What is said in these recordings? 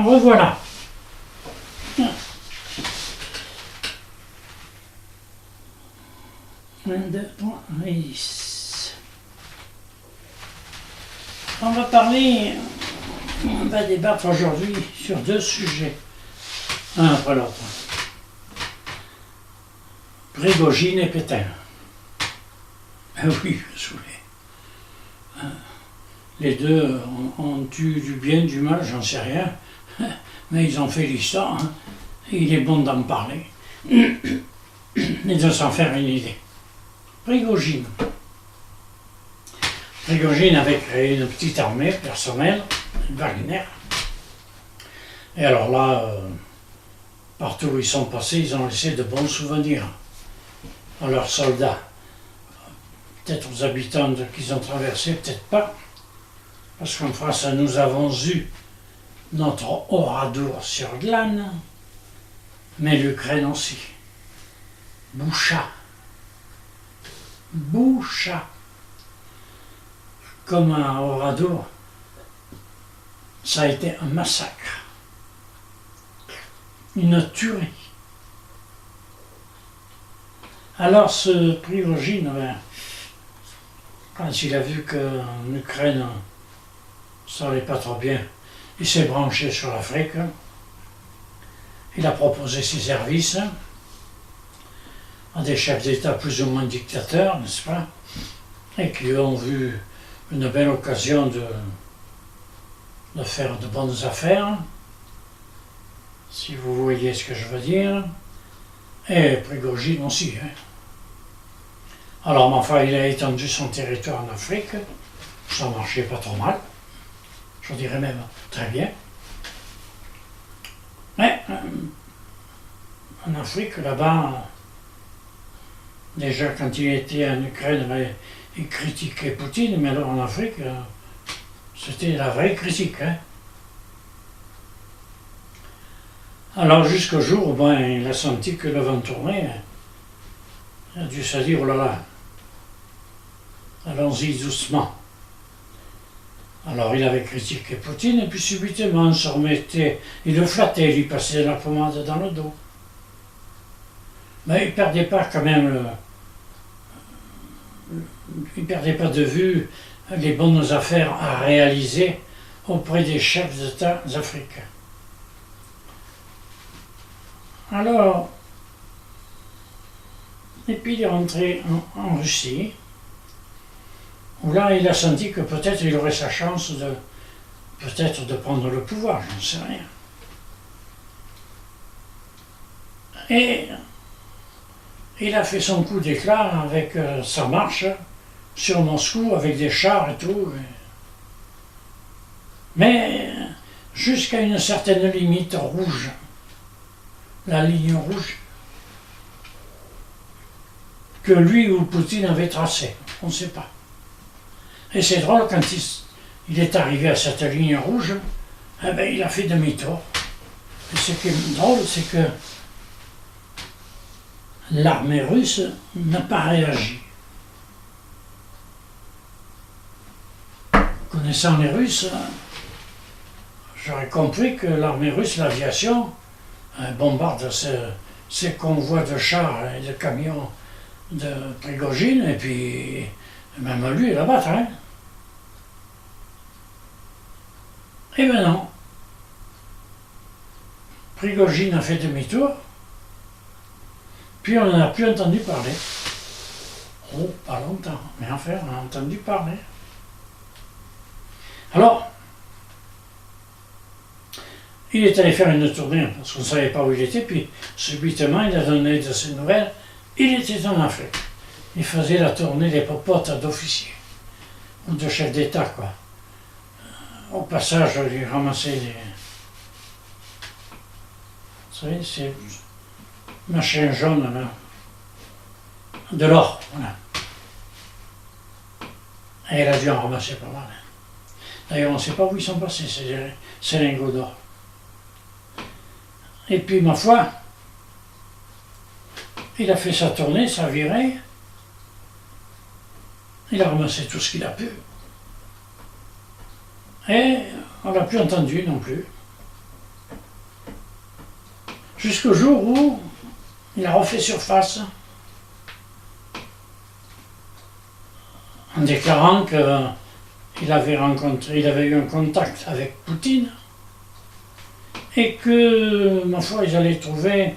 Revoilà. 1, 2, 3, et 10. On va débattre aujourd'hui sur deux sujets, un après l'autre. Prigojine et Pétain. Ah oui, je me souviens. Les deux ont eu du bien, du mal, j'en sais rien, mais ils ont fait l'histoire, hein. Il est bon d'en parler et de s'en faire une idée. Prigojine. Prigojine avait créé une petite armée personnelle, Wagner. Et alors là, partout où ils sont passés, ils ont laissé de bons souvenirs à leurs soldats. Peut-être aux habitants qu'ils ont traversés, peut-être pas. Parce qu'en France, nous avons eu notre Oradour sur Glane, mais l'Ukraine aussi. Boucha. Boucha. Comme un Oradour, ça a été un massacre. Une tuerie. Alors ce Prigojine, quand il a vu qu'en Ukraine, ça n'allait pas trop bien, il s'est branché sur l'Afrique. Il a proposé ses services à des chefs d'État plus ou moins dictateurs, n'est-ce pas, et qui ont vu une belle occasion de faire de bonnes affaires, si vous voyez ce que je veux dire, et Prigojine aussi. Hein. Alors, enfin, il a étendu son territoire en Afrique, ça marchait pas trop mal, je dirais même très bien. Mais en Afrique, là-bas, déjà quand il était en Ukraine, il critiquait Poutine, mais alors en Afrique, c'était la vraie critique. Hein. Alors jusqu'au jour où il a senti que le vent tournait, il a dû se dire, oh là là, allons-y doucement. Alors il avait critiqué Poutine, et puis subitement on se remettait, il le flattait, il lui passait la pommade dans le dos. Mais il ne perdait pas quand même, il ne perdait pas de vue les bonnes affaires à réaliser auprès des chefs d'État africains. Alors, et puis il est rentré en Russie, où là il a senti que peut-être il aurait sa chance de prendre le pouvoir, je ne sais rien. Et il a fait son coup d'éclat avec sa marche sur Moscou avec des chars et tout. Mais jusqu'à une certaine limite rouge, la ligne rouge que lui ou Poutine avait tracée, on ne sait pas. Et c'est drôle, quand il est arrivé à cette ligne rouge, il a fait demi-tour. Et ce qui est drôle, c'est que l'armée russe n'a pas réagi. Connaissant les Russes, j'aurais compris que l'armée russe, l'aviation, bombarde ces convois de chars et de camions de Prigojine, et puis même lui, il la battre. Hein. Eh bien non. Prigojine a fait demi-tour, puis on n'en a plus entendu parler. Oh, pas longtemps, mais enfin, on a entendu parler. Alors, il est allé faire une tournée, parce qu'on ne savait pas où il était, puis subitement, il a donné de ses nouvelles. Il était en Afrique. Il faisait la tournée des popotes d'officiers, ou de chefs d'État, quoi. Au passage, il ramassait les... Vous savez, ces machins jaunes, là. De l'or, voilà. Et il a dû en ramasser pas mal. D'ailleurs, on ne sait pas où ils sont passés, ces lingots d'or. Et puis, ma foi, il a fait sa tournée, sa virée. Il a ramassé tout ce qu'il a pu. Et on l'a plus entendu non plus. Jusqu'au jour où il a refait surface en déclarant qu'il avait eu un contact avec Poutine et que, ma foi, ils allaient trouver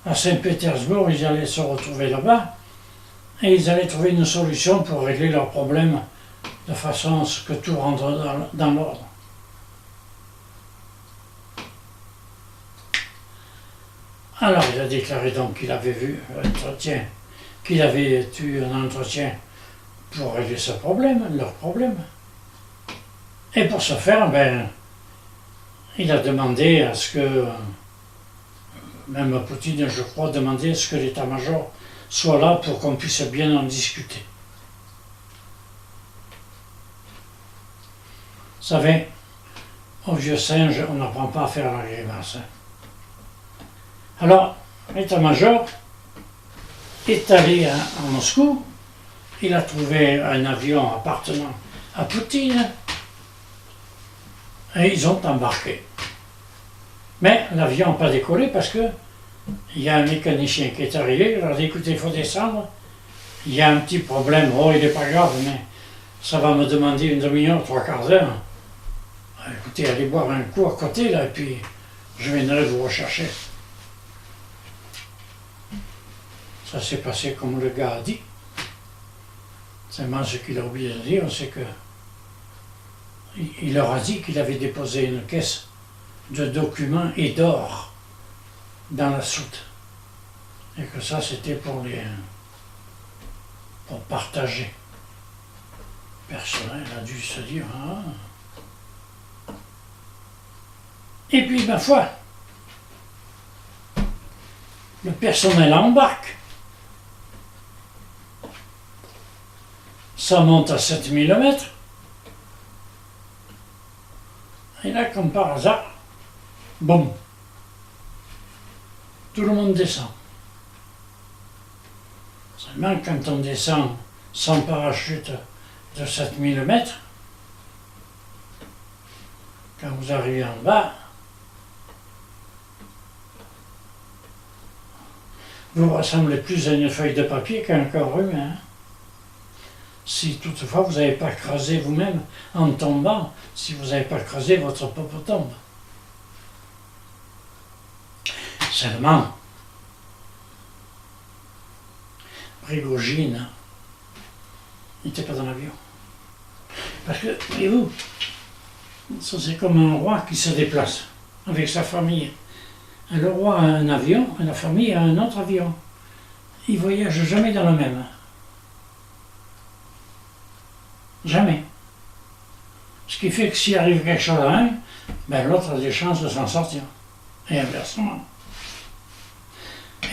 à Saint-Pétersbourg, ils allaient se retrouver là-bas et ils allaient trouver une solution pour régler leurs problèmes de façon à ce que tout rentre dans l'ordre. Alors il a déclaré donc qu'il avait qu'il avait eu un entretien pour régler ce problème, leur problème. Et pour ce faire, il a demandé à ce que, même Poutine, je crois, demandé à ce que l'état-major soit là pour qu'on puisse bien en discuter. Vous savez, au vieux singe, on n'apprend pas à faire la grimace. Alors, l'état-major est allé à Moscou, il a trouvé un avion appartenant à Poutine, et ils ont embarqué. Mais l'avion n'a pas décollé parce que il y a un mécanicien qui est arrivé, il a dit écoutez, il faut descendre, il y a un petit problème, oh il n'est pas grave, mais ça va me demander une demi-heure, 3/4 d'heure. Écoutez, allez boire un coup à côté là, et puis je viendrai vous rechercher. Ça s'est passé comme le gars a dit. Seulement ce qu'il a oublié de dire, c'est que il leur a dit qu'il avait déposé une caisse de documents et d'or dans la soute. Et que ça, c'était pour partager. Le personnel a dû se dire, ah. Et puis, ma foi, le personnel embarque. Ça monte à 7000 mètres. Et là, comme par hasard, boum, tout le monde descend. Seulement, quand on descend sans parachute de 7000 mètres, quand vous arrivez en bas, vous ressemblez plus à une feuille de papier qu'à un corps humain. Si toutefois vous n'avez pas creusé vous-même en tombant, si vous n'avez pas creusé votre propre tombe. Seulement, Prigojine n'était pas dans l'avion. Parce que, voyez-vous, ça c'est comme un roi qui se déplace avec sa famille. Le roi a un avion et la famille a un autre avion. Ils ne voyagent jamais dans le même. Jamais. Ce qui fait que s'il arrive quelque chose à un, l'autre a des chances de s'en sortir. Et inversement.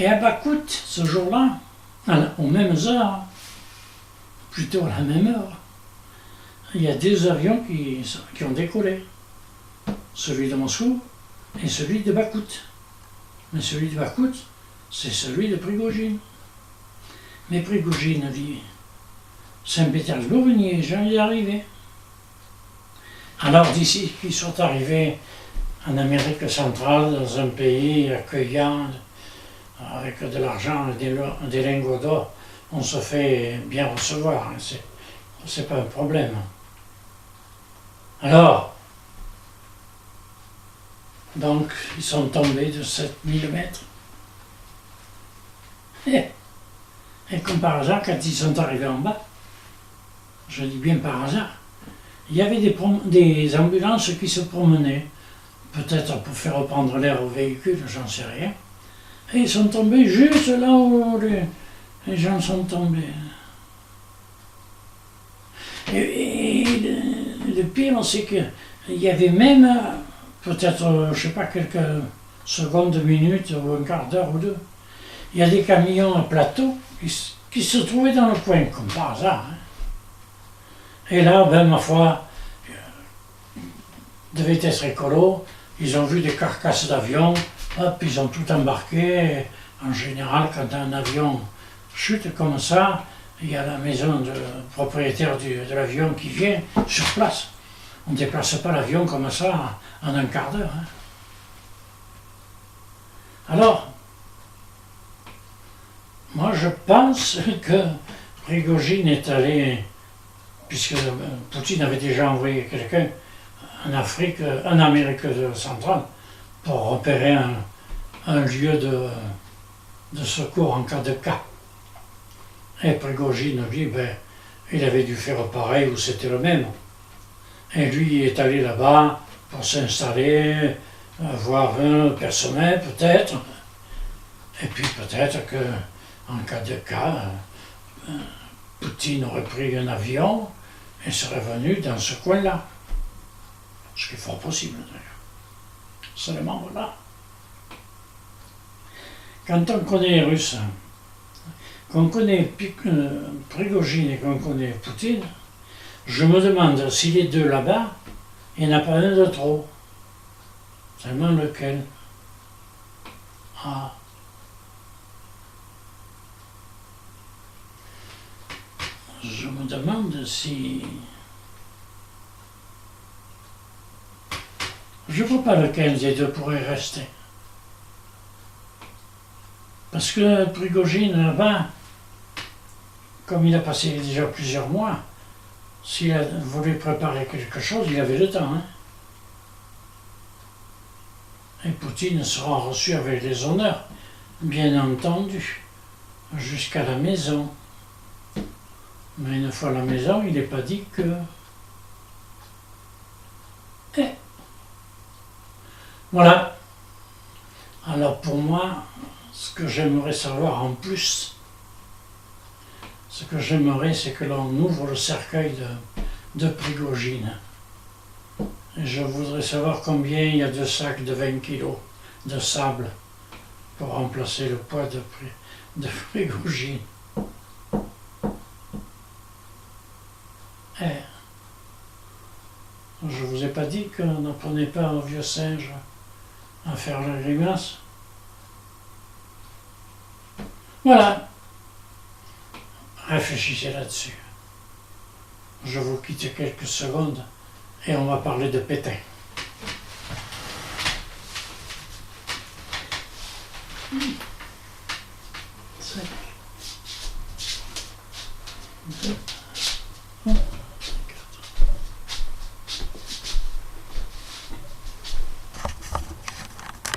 Et à Bakout, ce jour-là, aux mêmes heures, plutôt à la même heure, il y a deux avions qui ont décollé. Celui de Moscou et celui de Bakout. Mais celui de Bakout, c'est celui de Prigojine. Mais Prigojine a dit Saint-Pétersbourg, il n'y est jamais arrivé. Alors d'ici qu'ils sont arrivés en Amérique centrale, dans un pays accueillant, avec de l'argent et des lingots d'or, on se fait bien recevoir, hein, c'est pas un problème. Alors, donc, ils sont tombés de 7000 mètres. Et comme par hasard, quand ils sont arrivés en bas, je dis bien par hasard, il y avait des ambulances qui se promenaient, peut-être pour faire reprendre l'air au véhicule, j'en sais rien. Et ils sont tombés juste là où les gens sont tombés. Et le pire, c'est qu'il y avait même, peut-être, je ne sais pas, quelques secondes, minutes, ou un quart d'heure ou deux, il y a des camions à plateau qui se trouvaient dans le coin, comme par hasard. Hein. Et là, ma foi, devait être écolo, ils ont vu des carcasses d'avions, hop, ils ont tout embarqué. En général, quand un avion chute comme ça, il y a la maison de propriétaire de l'avion qui vient sur place. On ne déplace pas l'avion comme ça en un quart d'heure. Hein. Alors, moi je pense que Prigojine est allé, puisque Poutine avait déjà envoyé quelqu'un en Afrique, en Amérique centrale, pour repérer un lieu de secours en cas de cas. Et Prigojine, lui, il avait dû faire pareil ou c'était le même. Et lui est allé là-bas pour s'installer, voir un personnel peut-être, et puis peut-être que en cas de cas, Poutine aurait pris un avion et serait venu dans ce coin-là. Ce qui est fort possible d'ailleurs. Seulement voilà. Quand on connaît les Russes, qu'on connaît Prigojine et qu'on connaît Poutine, je me demande si les deux là-bas, il n'y en a pas un de trop. Seulement lequel? Ah. Je me demande si... Je ne vois pas lequel des deux pourrait rester. Parce que Prigojine, là-bas, comme il a passé déjà plusieurs mois, s'il voulait préparer quelque chose, il avait le temps. Hein. Et Poutine sera reçu avec les honneurs, bien entendu, jusqu'à la maison. Mais une fois à la maison, il n'est pas dit que... Voilà. Alors pour moi, ce que j'aimerais savoir en plus, c'est que l'on ouvre le cercueil de Prigojine. Et je voudrais savoir combien il y a de sacs de 20 kilos de sable pour remplacer le poids de Prigojine. Je vous ai pas dit qu'on n'apprenait pas un vieux singe à faire la grimace. Voilà. Réfléchissez là-dessus. Je vous quitte quelques secondes et on va parler de Pétain.